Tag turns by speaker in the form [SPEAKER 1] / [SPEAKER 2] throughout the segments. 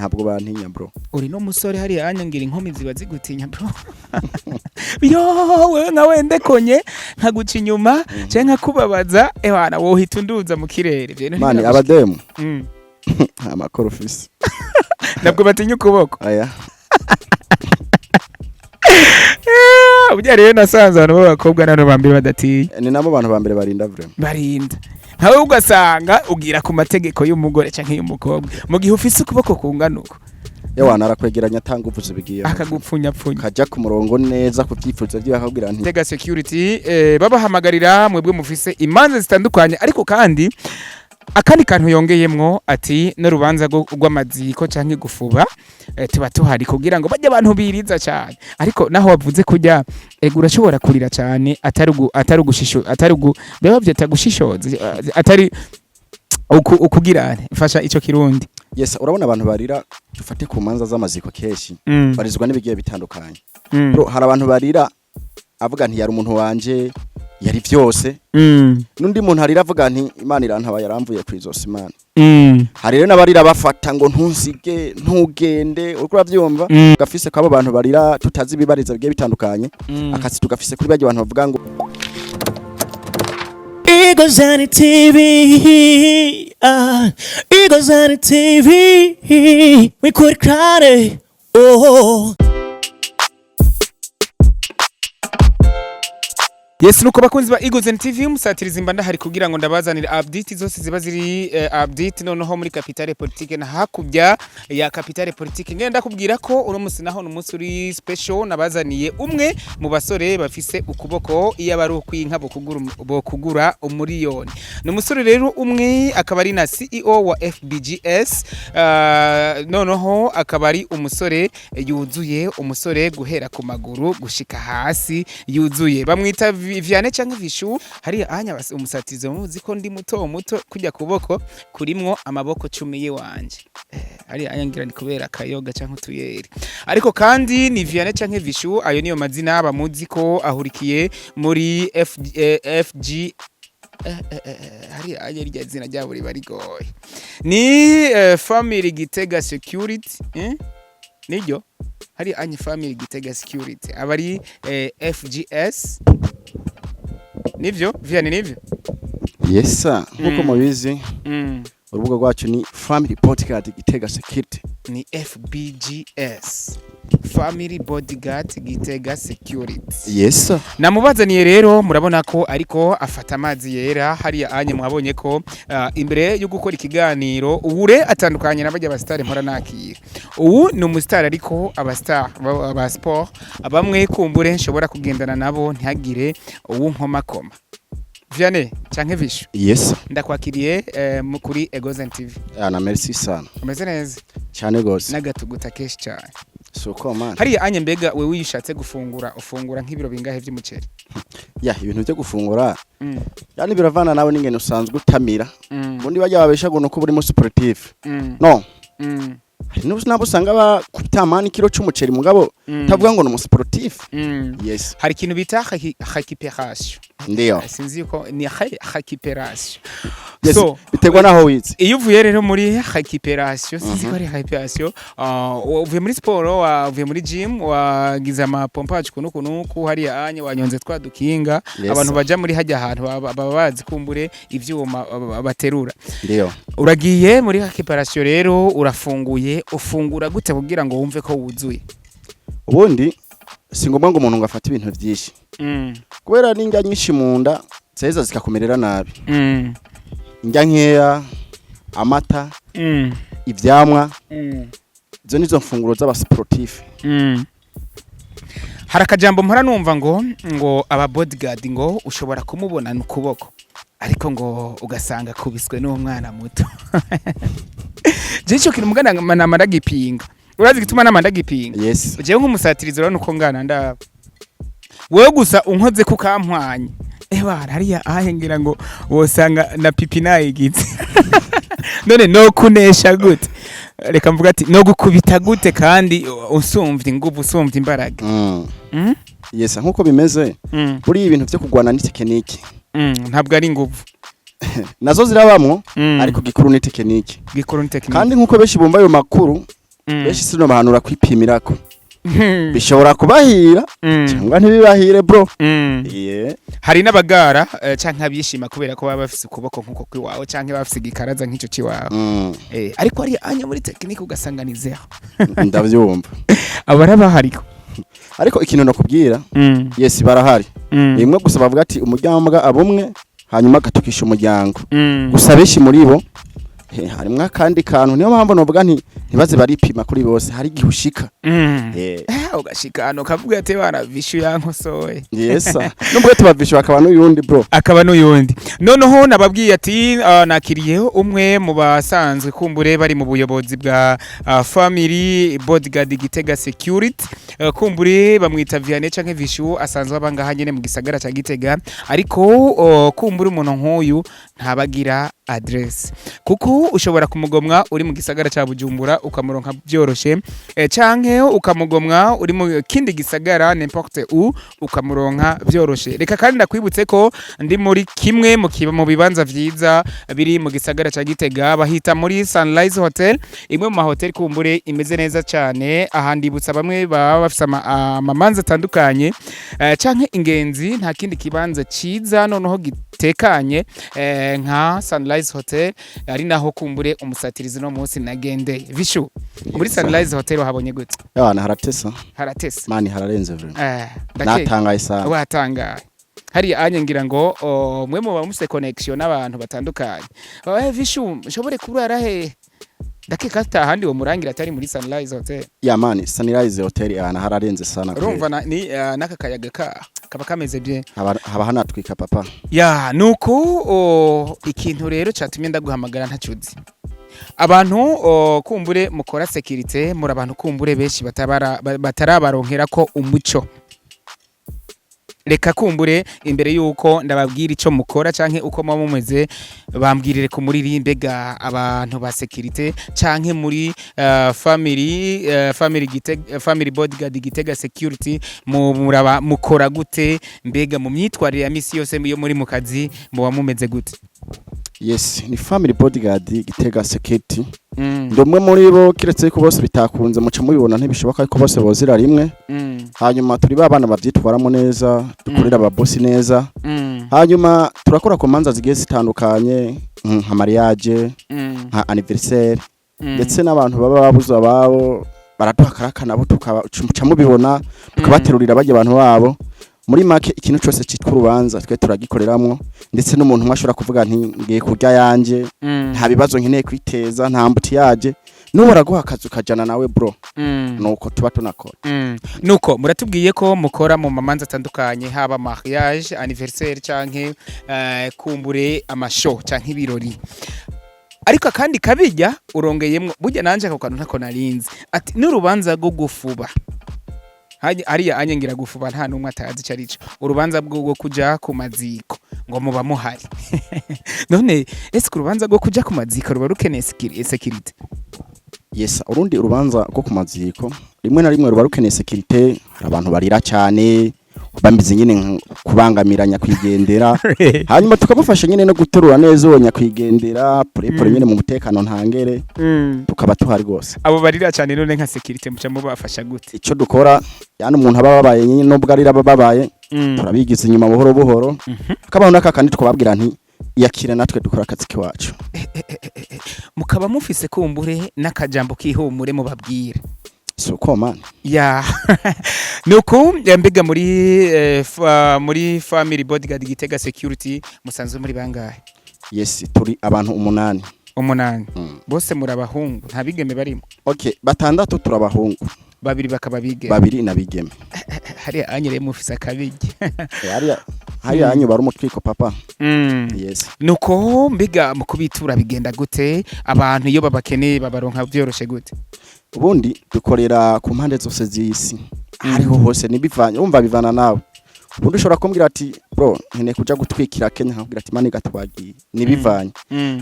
[SPEAKER 1] ntabwo bantinya bro.
[SPEAKER 2] Uri no musore hari anyangira inkomi ziba zigutinya bro. Yo wewe nka wende konye nkaguca inyuma cyangwa nkakubabaza ebana wohita unduza mu kirere.
[SPEAKER 1] Mani abademu. Amakoro office.
[SPEAKER 2] Nabwo batinya ukuboko.
[SPEAKER 1] Aya.
[SPEAKER 2] Ubya rero nasanze abantu b'abakobwa nano bambere badatiye.
[SPEAKER 1] Ni nabo bantu bambere barinda vraiment.
[SPEAKER 2] Barinda. Ntawe ugasanga ugira ku mategeko y'umugore canke y'umukobwa. Mu gihe ufise ukuboko kunganuko.
[SPEAKER 1] Yawana arakwegeranya atanga uvuze bigiye.
[SPEAKER 2] Akagupfunya pfunya.
[SPEAKER 1] Kaja ku murongo neza ku byifuzo byo akabwira nti.
[SPEAKER 2] Tega security babahamagarira mwebwe mufise imanza zitandukanye ariko kandi akandi kantu yongeyemwo ati n'urubanza rw'amaziko canke gufuba tuba tuhari kugira ngo bajye abantu biriza cyane ariko naho wavuze kujya urashobora kurira cyane atari ugushisho atari beba byata gushishoza atari ukugira mfasha ico kirundi.
[SPEAKER 1] Yes, urabona abantu barira dufate ku manza z'amaziko keshi barizwa n'ibigiye bitandukanye. Bro hari abantu barira avuga nti yari umuntu wanje yari byose nundi muntu harira avuga nti Imana irantaba yaramvuye kwizosa Imana. Hari rero nabarira bafata ngo ntusige ntugende uko uravyumva gafise kabo bantu barira tutazi bibariza bigiye bitandukanye akasi tugafise kuri baje abantu bavuga ngo
[SPEAKER 3] Igozani TV Igozani TV we could cry oh.
[SPEAKER 2] Yes nuko bakunzi ba Igozani TV musatiriza imbanda hari kugira ngo ndabazanire update zose ziba ziri update noneho muri Capitale Politique na hakubya ya Capitale Politique ngenda kubwira ko uno musi naho n'umunsi uri special nabazaniye umwe mu basore bafise ukuboko iyo bari ukwinka bo kugura umuriyoni. N'umusore rero umwe akaba ari na CEO wa FBGS noneho akaba ari umusore yuzuye umusore guhera ku maguru gushika hasi yuzuye bamwita Vianney canke Vishu hari anya umusatizo muzi ko ndi muto kujya kuboko kurimwo amaboko 10 ye wanje hari anya ngira ni kubera kayoga canke utuyeri ariko kandi ni Vianney canke Vishu ayo niyo mazina abamuzi ko ahurikiye muri FG hari anya rya zina ryabo bari goye ni family Gitega security nijyo hari anya family Gitega security abari FGS nivyo Vianney nivyo.
[SPEAKER 1] Yes sir nkuko mubizi urubuga rwacu ni Family Bodyguard Gitega Security
[SPEAKER 2] ni FBGS Family Bodyguard Gitega Security.
[SPEAKER 1] Yes sir
[SPEAKER 2] namubazaniye rero murabona ko ariko afata amazi yera hari anye mwabonye ko imbere yo gukora ikiganiro ubure atandukanye nabajya abastar mpora nakira ubu ni umustar ariko abastar aba sport abamwe kumbure nshobora kugendana nabo ntihagire uwo nkomakoma. Vianney canke Vishu.
[SPEAKER 1] Yes
[SPEAKER 2] ndakwakiriye kuri Igozani TV.
[SPEAKER 1] Na merci sana.
[SPEAKER 2] Umeze neza
[SPEAKER 1] cyane gose
[SPEAKER 2] nagatuguta keshi cyane.
[SPEAKER 1] Soko man
[SPEAKER 2] hari anye mbega wewe yishatse ufungura nk'ibiro bingahe by'umuceri?
[SPEAKER 1] Ya ibintu byo gufungura yani biravana nawe n'ingene usanzwe utamira ubundi bajya babesha ngo nuko buri mu sportif no hari nabo usanga bakutamana kilo cy'umuceri mugabo tavuga ngo no sportif. Yes
[SPEAKER 2] hari ikintu bita récupération
[SPEAKER 1] ndiyo
[SPEAKER 2] sinzi ko ni récupération.
[SPEAKER 1] Yes, so bitegwa naho wize
[SPEAKER 2] iyo uvuye rero muri récupération sinzi ko ari récupération uvuye muri sport uvuye muri gym wagize ama pompage kunuku hari anye wanyonze twadukinga abantu baja muri hajya ahantu baba bazi kumbure ivyuma baterura
[SPEAKER 1] ndiyo
[SPEAKER 2] uragiye muri récupération rero urafunguye ufungura gute kugira ngo wumve ko wuzuye
[SPEAKER 1] ubundi singomba ngo umuntu ngafata ibintu byinshi kubera n'injya nyinshi munda zeza zikakomerera nabi injya nkeya amata ivyamwa izo nizo mfunguro z'aba sportif.
[SPEAKER 2] Harakajambo mpora numva ngo aba bodyguard ngo ushobora kumubona n'ukuboko ariko ngo ugasanga kubiswe n'umwana muto. Jicho kirumugana namara gipinga urazi gituma namanda gipinga.
[SPEAKER 1] Yes
[SPEAKER 2] jewe nk'umusatirizo rano uko ngana ndaba wewe gusa unkoze ku kamwanya hariya ahengira ngo wosanga na pipi nayigitse none no kunesha gute reka mvuga ati no gukubita gute kandi usumvye inguvu usumvye imbaraga.
[SPEAKER 1] Yes nkuko bimeze buri ibintu byo kugwana ni tekiniki
[SPEAKER 2] ntabwo ari inguvu
[SPEAKER 1] nazo zirabamwo ariko gikuru ni tekiniki
[SPEAKER 2] gikuru ni tekiniki
[SPEAKER 1] kandi nkuko beshi bumva ayo makuru benshi sino bahanura kwipimirako bishobora kubahira cyangwa ntibibahire bro.
[SPEAKER 2] Hari n'abagara canke abishima kubera ko baba bafise ukuboko nkuko kwiwawe canke bafise igikaraza nk'ico ciwawe. Ariko ari anya muri technique ugasanganizeho.
[SPEAKER 1] Ndavyumva.
[SPEAKER 2] Abarabahariko.
[SPEAKER 1] Ariko ikintu nakubwira yes barahari. Rimwe gusa bavuga ati umuryango abumwe hanyuma agatukisha umuryango. Gusa benshi muri bo harimwe kandi kantu niyo mpamvu novuga ntibaze baripima kuri bose hari gihushika.
[SPEAKER 2] Ugashika hano kavuga ati bana vishu yankosoye.
[SPEAKER 1] Yesa. Nubwo tubavishu akaba n'uyundi bro.
[SPEAKER 2] Akaba n'uyundi. Noneho nababwiye ati nakiriyeho umwe mu basanzwe kumbure bari mu buyobozi bwa Family Bodyguard Gitega Security. Kumbure bamwita Vianney canke Vishu asanzwe abanga nyene mu gisagara ca Gitega ariko kumbure umuntu nk'uyu ntabagira address kuko ushobora kumugomwa uri mu gisagara ca Bujumbura ukamuronka byoroshe canke ukamugomwa uri mu kindi gisagara n'importe où ukamuronka byoroshe. Reka kandi ndakwibutse ko ndi muri kimwe mu bibanza vyiza biri mu gisagara ca Gitega bahita muri Sunrise Hotel, imwe mu hotel kumbure imeze neza cyane. Ahandibutsa bamwe baba bafise amamanza atandukanye canke ingenzi nta kindi kibanza ciza noneho gitekanye nka Sunrise Hotel ari naho kumbure umusatirizi no munsi nagendeye. Vishu muri Sunrise Hotel habonye gute?
[SPEAKER 1] Yana haratesa.
[SPEAKER 2] Haratesa.
[SPEAKER 1] Mani hararenze vre. Natangaye sana.
[SPEAKER 2] Watangaye. Hari anye ngira ngo mwe mu bamuse connection n'abantu batandukanye. Vishu nshobore kurara he? Dakika handi wo murangira atari muri Sunrise Hotel.
[SPEAKER 1] Ya mani Sunrise Hotel yana hararenze sana.
[SPEAKER 2] Urumva ni nakakayaga kaba kameze bye.
[SPEAKER 1] Haba hanatwika papa.
[SPEAKER 2] Ya nuko ikintu rero cyatumye ndaguhamagara ntacuzi. Abantu kumbure mukora security muri abantu kumbure benshi batarabaronkera ko umuco. Reka kumbure imbere yuko ndababwira ico mukora canke uko mumeze bambwirire ku muririmbe ga abantu ba security canke muri Family Bodyguard Gitega Security muraba mukora gute mbega mu myitwarire ya misi yose yo muri mukazi muba mumeze gute?
[SPEAKER 1] Yes, ni Family Bodyguard Gitega Security. Ndomwe muri bo kiretse ko bose bitakunze muca mubibona ntibishoboka ko bose bozira rimwe. Hanyuma turi babana bavyitwaramo neza, dukorera ababosi neza. Hanyuma turakora komanza zigiye zitandukanye nka mariage, nka anniversaire, ndetse n'abantu baba babuza ababo baraduha karakana bo tukaca mubibona tukabaterurira bajye abantu babo. Muri make ikintu cyose cyitwa urubanza twe turagikoreramwo ndetse n'umuntu mwashobora kuvuga nti ngiye kurya yanje nta bibazo nkeneye kwiteza nta mbuti yaje nubora guha akazi ukajana nawe bro. Nuko tuba tunakora.
[SPEAKER 2] Nuko muratubwiye ko mukora mu mamanza atandukanye haba mariage, anniversaire canke kumbure amashow canke ibirori. Ariko kandi kabijya urongeyemwo burya nanje ako kantu ntako narinzi ati n'urubanza rwo gufuba. Hariya anyengira gufuba nta numwe atazi carico urubanza bwo kuja ku maziko ngo muba muhari. None ese urubanza rwo kuja ku maziko ruba rukeneye security?
[SPEAKER 1] Yes, urundi urubanza rwo ku maziko rimwe na rimwe ruba rukeneye security. Hari abantu barira cyane bambize nyine kubangamiranya kwigendera hanyuma tukabufasha nyine no guterura neza uwo nyakwigendera pore nyine mu mutekano ntangere tukaba tuhari gose.
[SPEAKER 2] Abo barira cyane none nka security muca mubafasha gute?
[SPEAKER 1] Ico dukora yani umuntu aba babaye nyine no bwarira babaye turabigize inyuma buhoro buhoro akabaho nakakandi tukababwira nti yakira natwe dukora akazi kiwacu.
[SPEAKER 2] Mukaba mufise kumbure n'akajambo kihumure mu babwire.
[SPEAKER 1] Suko man.
[SPEAKER 2] Ya. Nuko mbega muri Family Bodyguard Gitega Security musanzwe muri bangahe?
[SPEAKER 1] Yes, turi abantu 8.
[SPEAKER 2] Bose muri abahungu nta bigeme barimo?
[SPEAKER 1] Okay, batandatu turabahungu.
[SPEAKER 2] Babiri bakaba bigeme.
[SPEAKER 1] Babiri na bigeme.
[SPEAKER 2] Hari anyere mufisa kabigi.
[SPEAKER 1] Hari anyu bari umutwiko papa. Yes.
[SPEAKER 2] Nuko mbega mukubitura bigenda gute? Abantu iyo babakeneye babaronka byoroshe gute?
[SPEAKER 1] Ubundi dukorera ku mpande zose z'isi. Hariho hose nibivanye umva bivana nawe. Ubundi ushobora kumbwira ati bro nkeneye kuja gutwikira Kenya nkabwira ati mani gatwagiye nibivanye.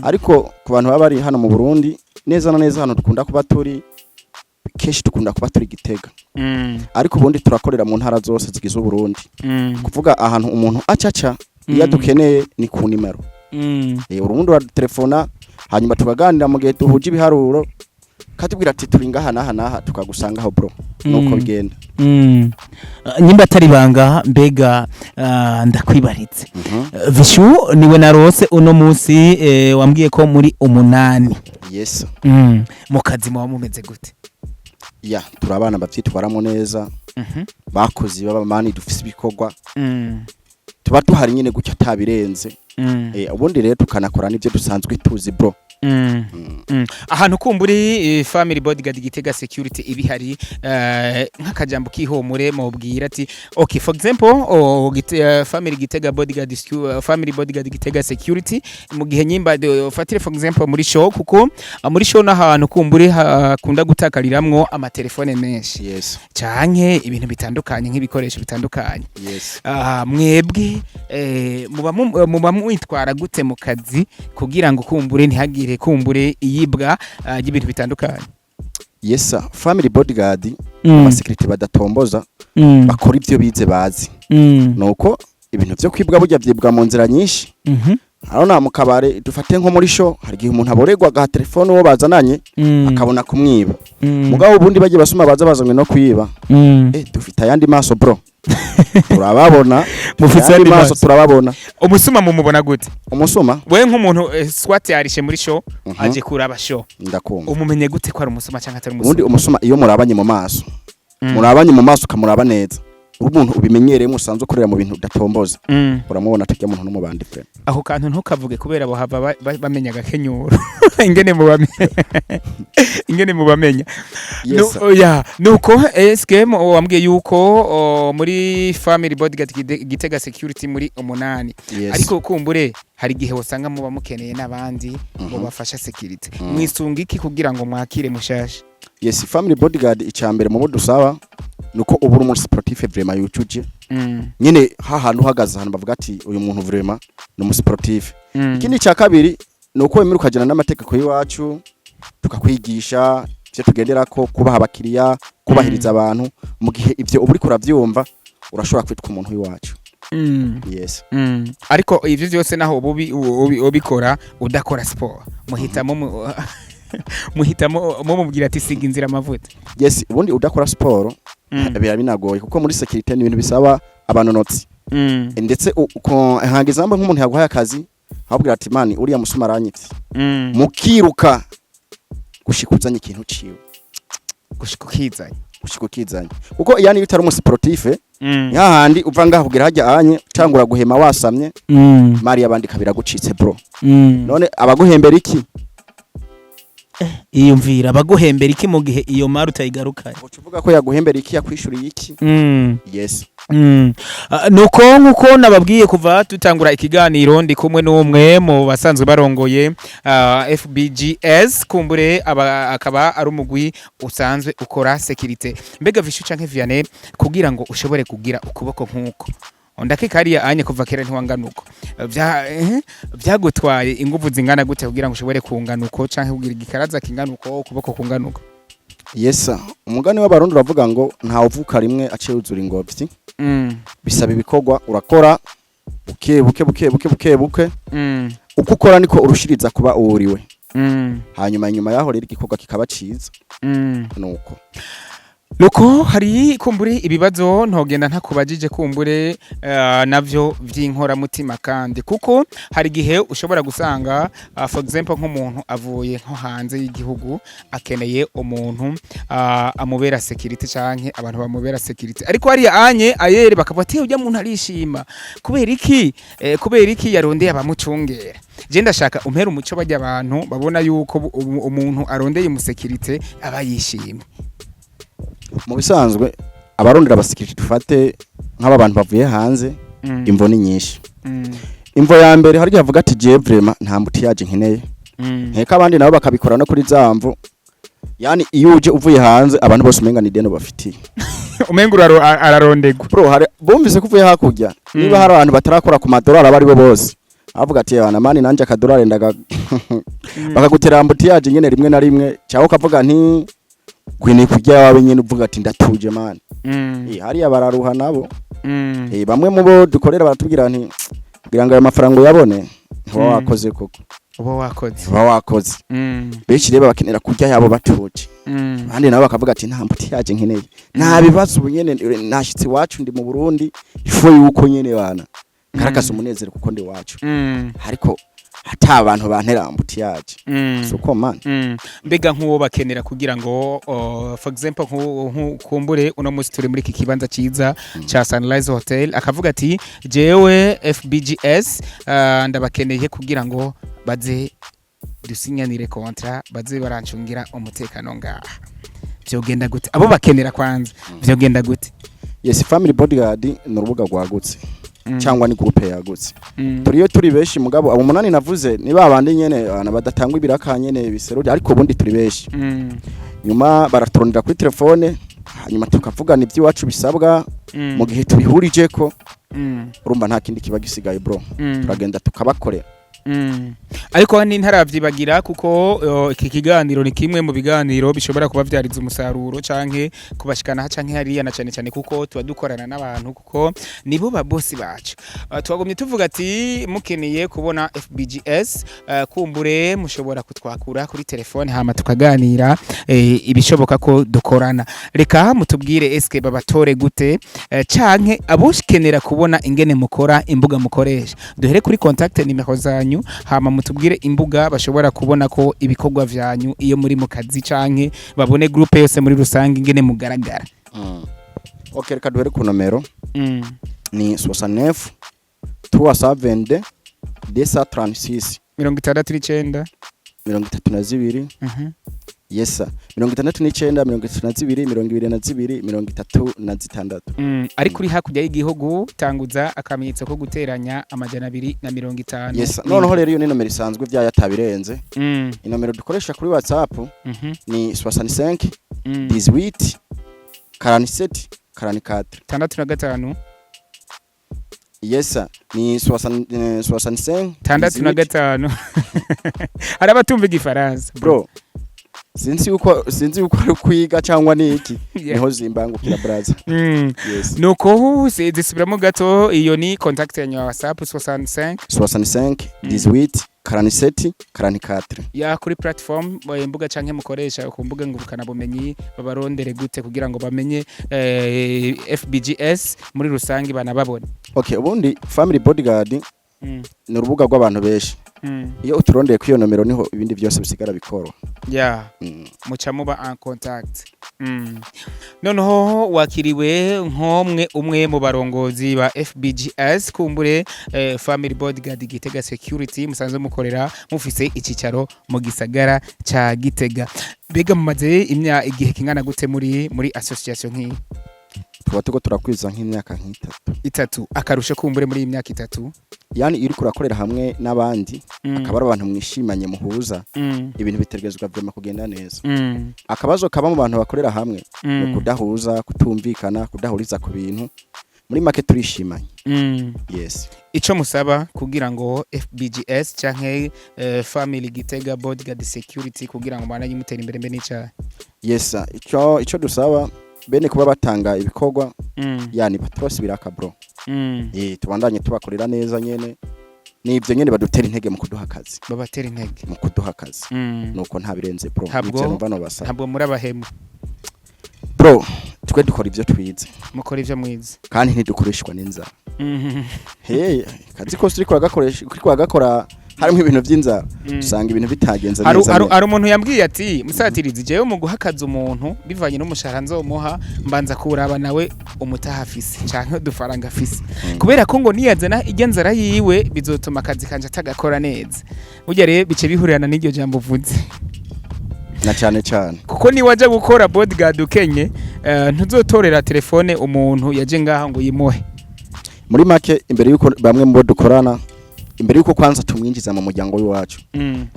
[SPEAKER 1] Ariko ku bantu baba bari hano mu Burundi neza na neza hano dukunda kuba turi keshi dukunda kuba turi Gitega. Ariko ubundi turakorera mu ntara zose zigize Burundi. Kuvuga ahantu umuntu acaca iyo dukeneye ni ku nimero. Urundi wa telefona hanyuma tukaganira mu gihe duhuje ibiharuro katubwira ati turi ngaha naha tukagusangaho bro nuko bigenda
[SPEAKER 2] nyimba atari banga mbega ndakwibaritse Vishu niwe narose uno munsi wambwiye ko muri 8
[SPEAKER 1] yes
[SPEAKER 2] mu kazi mu mumeze gute
[SPEAKER 1] ya turabana bavyitwaramo neza bakozi baba mani dufise ibikorwa tuba tuhari nyine gutya tabirenze ubundi rero tukanakora nivyo dusanzwe tuzi bro
[SPEAKER 2] ahantu kumburi family bodyguard Gitega security ibihari nk'akajambo kihomure mubwira ati okay for example family Gitega bodyguard family bodyguard Gitega security mu gihe nyimba fatire for example muri show kuko muri show n'ahantu kumburi hakunda gutakariramwo amatelefone menshi
[SPEAKER 1] yes
[SPEAKER 2] canke ibintu bitandukanye nk'ibikoresho bitandukanye
[SPEAKER 1] yes
[SPEAKER 2] mwebwe muba mwitwara gute mu kazi kugira ngo kumbure ntihagire kumbure iyibwa y'ibintu bitandukanye
[SPEAKER 1] yes family bodyguard abasekirite badatomboza bakora ivyo bize bazi nuko ibintu vyo kwibwa burya vyibwa mu nzira nyinshi arona mu kabare dufate nko muri show hari gihe umuntu aboregwa ga telefone wo bazananye akabona kumwiba mugabo ubundi bagiye basuma bazanywe no kwiba dufite ayandi maso bro turababona
[SPEAKER 2] mufite ayandi maso
[SPEAKER 1] turababona
[SPEAKER 2] umusuma mumubona gute
[SPEAKER 1] umusuma
[SPEAKER 2] we nk'umuntu swat yarishe muri show aje kuraba show
[SPEAKER 1] ndakumva
[SPEAKER 2] umumenye gute ko ari umusuma cyangwa atari umusuma
[SPEAKER 1] ubundi umusuma iyo murabanye mu maso kamuraba neza umuntu ubimenyereye musanzwe ukorera mu bintu datomboza uramubona atajya umuntu n'umubandi frame
[SPEAKER 2] aho kantu ntukavuge kubera bo hava bamenya gakenyuro ingene mubamenya nuko SKM wambwiye yuko muri family bodyguard Gitega security muri 8 ariko kumbure hari gihe wasanga muba mukeneye n'abandi ngo bafasha security mwisunga iki kugira ngo mwakire mushasha
[SPEAKER 1] yes family bodyguard icambere mu budusaba nuko ubura umuntu sportif vraiment yutuje nyine hahantu hagaze ahantu bavuga ati uyu muntu vraiment ni umu sportif ikindi cya kabiri nuko wemera ukajana n'amategeko y'iwacu tukakwigisha byo tugendera ko kubaha abakiriya kubahiriza abantu mu gihe ivyo uburi kuravyumva urashobora kwitwa umuntu w'iwacu yes
[SPEAKER 2] ariko ivyo byose naho ubikora udakora sport muhitamo mumubwira ati siga inzira amavuta
[SPEAKER 1] yes ubundi udakora sport binagoye kuko muri security ni ibintu bisaba abanonotsi ndetse uko hangizamba nk'umuntu yaguhaye akazi habwira ati mani uriya musuma aranyitse mukiruka gushikuzanya ikintu ciwe gushikukizanya kuko yani bitari umu sportif yahandi uva ngaho kugira hajya anye cangura guhema wasamye mari abandi kabira gucitse bro none abaguhembera iki
[SPEAKER 2] iyumvira abaguhembera iki mu gihe iyo mari utayigarukanye
[SPEAKER 1] uvuga ko yaguhembera iki yakwishuriye iki yes
[SPEAKER 2] nuko nkuko nababwiye kuva tutangura ikiganiro ndi kumwe n'umwe mu basanzwe barongoye FBGS kumbure akaba ari umugwi usanzwe ukora security mbega Vishu canke Vianney kugira ngo ushobore kugira ukuboko nkuko ndakikariya anye kuva kera ntiwanganuko byagutwaye ingufu zingana gute kugira ngo ushobore kunganuko canke kugira igikaraza kinganuko ukuboko kunganuko
[SPEAKER 1] yes umugani w'abarundi uravuga ngo nta uvuka rimwe aciye uzura ingobyi bisaba ibikorwa urakora buke uko ukora niko urushiriza kuba uwuriwe hanyuma inyuma yaho rero igikorwa kikaba ciza
[SPEAKER 2] nuko hari kumbure ibibazo ntogenda ntakubajije kumbure navyo vyinkora mutima kandi kuko hari gihe ushobora gusanga for example nk'umuntu avuye nko hanze y'igihugu akeneye umuntu amubera security canke abantu bamubera security ariko hari anye ayere bakabati ujya muntu arishima kubera iki yarondeye abamucungera je ndashaka umpera umuco bajya abantu babona yuko umuntu arondeye umusekirite aba yishimye
[SPEAKER 1] mu bisanzwe abarondera abasekirite dufate nk'aba bantu bavuye hanze imvo ni nyinshi imvo ya mbere hari yavuga ati je vraiment nta muti yaje nkeneye nkeka abandi nabo bakabikora no kuri zamvu yani iyo uje uvuye hanze abantu bose umenga ni deno bafitiye
[SPEAKER 2] umengura ararondegwa
[SPEAKER 1] bro hari bumvise kuvuye hakurya niba hari abantu batarakora ku madolari abari bo bose avuga ati yana mani nanje akadolari ndaga bakagutera ambuti yaje nyene rimwe na rimwe cyaho kavuga nti kwini kujya wawe nyene uvuga ati ndatuje mani hari abararuha nabo bamwe mu bo dukorera baratubwira nti kugira ngo ayo mafaranga yabone ntiwa wakoze koko
[SPEAKER 2] uba wakoze
[SPEAKER 1] uba wakoze benshi rero bakenera kurya yabo batuje abandi nabo bakavuga ati nta mbuti yaje nkeneye nta bibazo ubunyene nashitse iwacu ndi mu Burundi ifo yuko nyene bana ngarakaza umunezero kuko ndi wacu ariko hata abantu bantera mbuti yaje suko man
[SPEAKER 2] mbega nk'uwo bakenera kugira ngo for example kumbure uno musi turi muri iki kibanza ciza cha Sunrise Hotel akavuga ati jewe FBGS ndabakeneye kugira ngo baze dusinyanire kontra baze barancungira umutekano ngaha vyogenda gute abo bakenera kwanza vyogenda gute
[SPEAKER 1] yes family bodyguard no rubuga rwagutse cyangwa ni groupe yagutse turiyo turi beshi mugabo abo munani navuze ni babandi nyene ana badatangwa ibiraka nyene biseruri ariko bundi turi beshi nyuma baraturondera kuri telefone hanyuma tukavugana iby'iwacu bisabwa mu gihe tubihurije ko urumva nta kindi kiba gisigaye bro turagenda tukabakorera
[SPEAKER 2] ariko ni ntaravyibagira kuko iki kiganiro ni kimwe mu biganiro bishobora kuba vyariza umusaruro canke kubashikana canke hariya na cyane cyane kuko tuba dukorana n'abantu kuko nibo ba boss bacu twagomye tuvuga ati mukeneye kubona FBGS kumbure mushobora kutwakura kuri telefone hama tukaganira ibishoboka ko dukorana reka mutubwire eske babatore gute canke aboshikenera kubona ingene mukora imbuga mukoresha duhere kuri contact nimero zanyu hama mutubwire imbuga bashobora kubona ko ibikorwa vyanyu iyo muri mu kazi canke babone groupe yose muri rusange ingene mugaragara
[SPEAKER 1] okay reka duhere ku nomero ni 69 372 236
[SPEAKER 2] 69
[SPEAKER 1] 32 yesa 69 32 22
[SPEAKER 2] ari kuri hakujya y'igihugu tanguza akamenyetso ko guteranya amajana 250
[SPEAKER 1] yesa noneho rero iyo ni nomero isanzwe bya yatabirenze inomero dukoresha kuri WhatsApp ni 65 18 47 44
[SPEAKER 2] 65
[SPEAKER 1] yesa ni 65
[SPEAKER 2] 65 arabatumva igifaransa
[SPEAKER 1] bro sinzi uko ari kwiga cyangwa niki niho zimbangukira braza
[SPEAKER 2] yes nuko zisubiramo gato iyo ni contact ya WhatsApp 65
[SPEAKER 1] 18 47 44
[SPEAKER 2] ya kuri platform imbuga canke mukoresha ku mbuga ngurukana bumenyi babarondere gute kugira ngo bamenye FBGS muri rusangi banababone
[SPEAKER 1] okay ubundi family bodyguard ni urubuga rw'abantu benshi iyo uturondeye ku iyo nomero niho ibindi byose bisigara bikoro
[SPEAKER 2] muca muba en contact noneho wakiriwe umwe mu barongozi ba FBGS kumbure family bodyguard Gitega security musanzwe mukorera mufise ikicaro mu gisagara ca Gitega bega mumaze igihe kingana gute muri association nk'iyi
[SPEAKER 1] tuba turakwiza nk'imyaka nk'itatu
[SPEAKER 2] akarusha kumbure muri imyaka 3
[SPEAKER 1] yani iri kurakorera hamwe n'abandi akaba ari abantu mwishimanye muhuza ibintu bitergezwa byema kugenda neza akabazo kaba mu bantu bakorera hamwe no kudahuza kutumvikana kudahuriza ku bintu muri make turishimanye yes
[SPEAKER 2] ico musaba kugira ngo FBGS canke family Gitega bodyguard security kugira ngo mwana yimutera imbere mbe n'icyaha
[SPEAKER 1] yes ico dusaba bene kuba batanga ibikorwa yani batubasubira akabro tubandanye tubakorera neza nyene nibyo nyene badutera intege mu kuduha akazi
[SPEAKER 2] babatera intege
[SPEAKER 1] mu kuduha akazi nuko nta birenze bro
[SPEAKER 2] ntabwo muri abahemu
[SPEAKER 1] bro twe dukora ivyo twize
[SPEAKER 2] mukora ivyo mwize
[SPEAKER 1] kandi ntidukoreshwa n'inzara hey kazi ko turi kwagakora harimo ibintu by'inzara usanga ibintu bitagenze neza
[SPEAKER 2] ari umuntu yambwiye ati musatirizi jewe mu guhakaza umuntu bivanye n'umushahara nzomuha mbanza kuraba nawe umutahafise canke dufaranga afise kubera ko ngo niyazana igenzara yiwe bizotuma akazi kanje atagakora neza burya rero bice bihurirana n'iryo jambo uvuze
[SPEAKER 1] na cyane
[SPEAKER 2] kuko ni waje gukora bodyguard ukenye ntuzotorera telefone umuntu yaje ngaha ngo yimuhe
[SPEAKER 1] muri make imbere yuko bamwe mu dukorana imbere yuko kwanza tumwinjiza mu muryango w'iwacu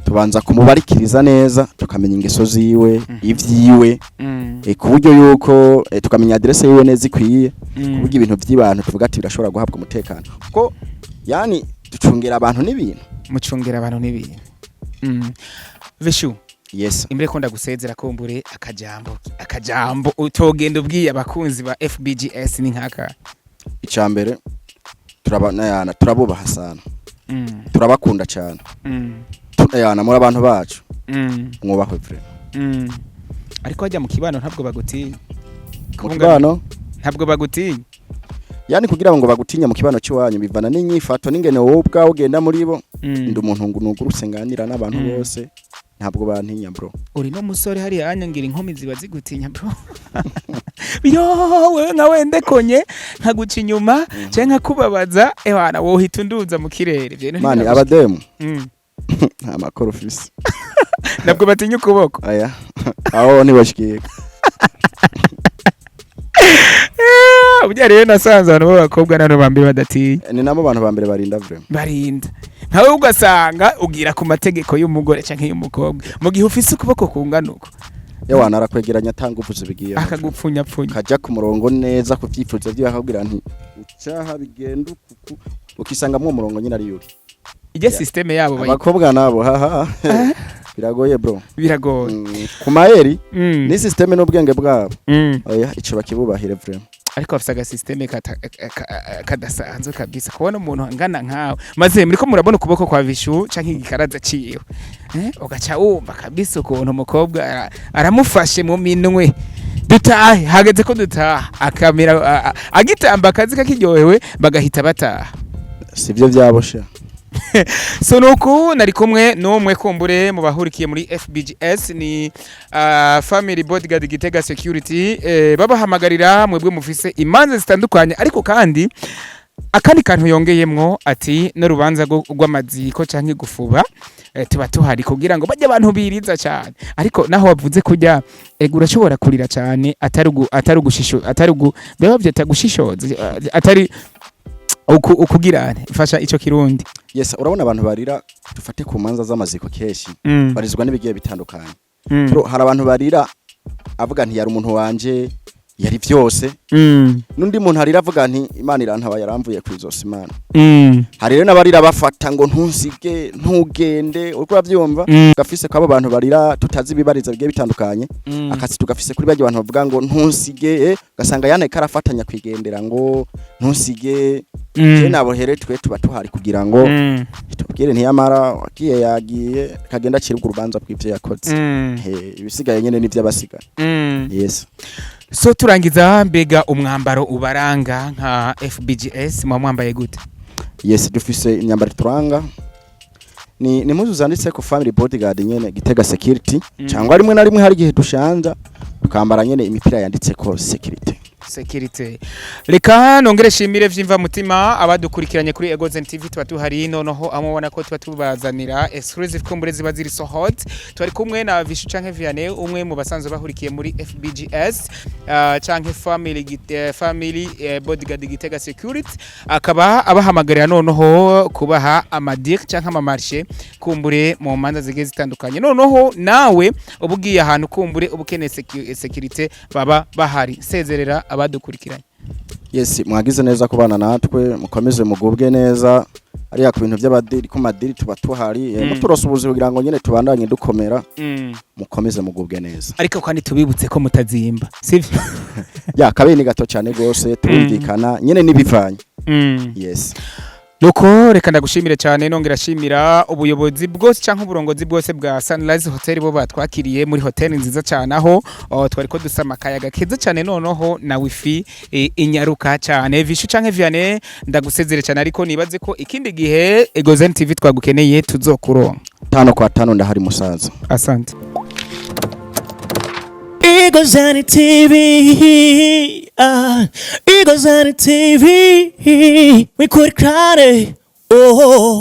[SPEAKER 1] tubanza kumubarikiriza neza tukamenya ingeso ziwe ivyiwe ku buryo yuko tukamenya adresse yiwe neza ikwiye kuburyo ibintu by'abantu tuvuga ati birashobora guhabwa umutekano kuko yani ducungera abantu n'ibintu
[SPEAKER 2] mucungera abantu n'ibintu Vishu
[SPEAKER 1] yes
[SPEAKER 2] imbere ko ndagusezera kumbure akajambo utogenda ubwiye abakunzi ba FBGS ni nkaka
[SPEAKER 1] icambere turabubaha sana turabakunda cyane yana muri abantu bacu mwubahwe vrema
[SPEAKER 2] ariko hajya mu kibano ntabwo bagutinya
[SPEAKER 1] mu kibano
[SPEAKER 2] ntabwo bagutinya
[SPEAKER 1] yani kugira ngo bagutinya mu kibano cy'iwanyu bivana n'inyifato n'ingene wowe ubwawe ugenda muri bo ndi umuntu nugurutse nganira n'abantu bose ntabwo bantinya bro
[SPEAKER 2] uri no musore hari anyangira inkomi ziba zigutinya bro yo wewe nka wende konye nkaguca inyuma cyangwa kubabaza ewana wowe hitunduza mu kirere bye
[SPEAKER 1] mani abademu nta makoro ufise
[SPEAKER 2] ntabwo batinya ukuboko
[SPEAKER 1] aya aho ntibashikika
[SPEAKER 2] ubya rero nasanze abantu b'abakobwa nano bambere badatinya
[SPEAKER 1] ni nabo bantu bambere barinda vrema
[SPEAKER 2] barinda nkawe ugasanga ugira ku mategeko y'umugore canke y'umukobwa mu gihe ufise ukuboko kunganuko
[SPEAKER 1] yawana arakwegeranya atanga uvuze bigiye
[SPEAKER 2] akagupfunyapfunya
[SPEAKER 1] kaja ku murongo neza ku vyifuzo byo akabwira nti ucaha bigenda ukisanga mu murongo nyine ari yuri
[SPEAKER 2] ije systeme yabo
[SPEAKER 1] abakobwa nabo haha biragoye bro
[SPEAKER 2] biragoye
[SPEAKER 1] ku maeri ni systeme n'ubwenge bwabo oya ico bakibubahire vrema
[SPEAKER 2] ariko afisa ga systeme kadasanzwe kabisa kubona umuntu angana nkawe maze muri ko murabona ukuboko kwa Vishu canke igikaraza ciwe ugaca wumva kabisa ukuntu umukobwa aramufashe mu minwe dutahe hageze ko dutaha akamera agitamba akazi kakiryohewe bagahita bataha
[SPEAKER 1] sivyo byabosha
[SPEAKER 2] so nuko nari kumwe n'umwe kumbure mu bahurikiye muri FBGS ni Family Bodyguard Gitega Security babahamagarira mwebwe mufise imanza zitandukanye ariko kandi akandi kantu yongeyemwo ati n'urubanza rw'amaziko canke gufuba tuba tuhari kugira ngo bajye abantu biriza cyane ariko naho wavuze kujya urashobora kurira cyane atari gushisho atari beba byata gushishoza atari ukugirane ifasha ico kirundi
[SPEAKER 1] yes urabona abantu barira dufate ku manza z'amaziko keshi barizwa n'ibigiye bitandukanye hari abantu barira avuga nti yari umuntu wanje yari byose nundi muntu harira avuga nti Imana irantaba yaramvuye kwizosa Imana hari rero nabarira bafata ngo ntusige ntugende uko bavyumva gafise kwabo abantu barira tutazi bibariza bigiye bitandukanye akasi tugafise kuri baje abantu bavuga ngo ntusige gasanga yane karafatanya kwigendera ngo ntusige je nabo here twe tuba tuhari kugira ngo tubwire ntiyamara wagiye yagiye kagenda ciri urubanza bw'ivyo yakoze ibisigaye nyene n'ivy'abasiga yes
[SPEAKER 2] so turangiza mbega umwambaro ubaranga nka FBGS mu mwambaye gute
[SPEAKER 1] yes dufise imyambaro turanga ni muzu zanditse ko Family Bodyguard nyene Gitega Security cyangwa rimwe na rimwe hari gihe dushanja tukambara nyene imipira yanditse ko security reka nongere shimire vyimva mutima abadukurikiranye kuri Egozen TV tuba tuhari noneho amubona ko tuba tubazanira exclusive kumbure ziba ziri so hot twari kumwe na Vishu canke Vianney umwe mu basanzwe bahurikiye muri FBGS canke Family Bodyguard Gitega Security akaba abahamagarira noneho kubaha amadir canke amamarche kumbure mu manza zigeze zitandukanye noneho nawe ubugiye ahantu kumbure ubukene security baba bahari sezerera abadukurikiranye yes mwagize neza kubana natwe mukomeze mugubwe neza ari ku bintu by'abadiri ku madiri tuba tuhari muturosubuze kugira ngo nyene tubandanye dukomera mukomeze mugubwe neza
[SPEAKER 2] ariko kandi tubibutse ko mutazimba sivyo
[SPEAKER 1] ya kabeni gato cyane gose turumvikana nyene nibivanye yes
[SPEAKER 2] Nuko reka ndagushimire cyane nongera shimira ubuyobozi bwose canke uburongozi bwose bwa Sunrise Hotel bo batwakiriye muri hotel nziza cyane aho twari ko dusama kayaga keza cyane noneho na wifi inyaruka cyane Vishu canke Vianney ndagusezere cyane ariko nibaze ko ikindi gihe Egozen TV twagukeneye tuzokuronka
[SPEAKER 1] 5 kwa 5 ndahari musaza
[SPEAKER 2] asante
[SPEAKER 3] Egozen TV Egozen TV we could cry oh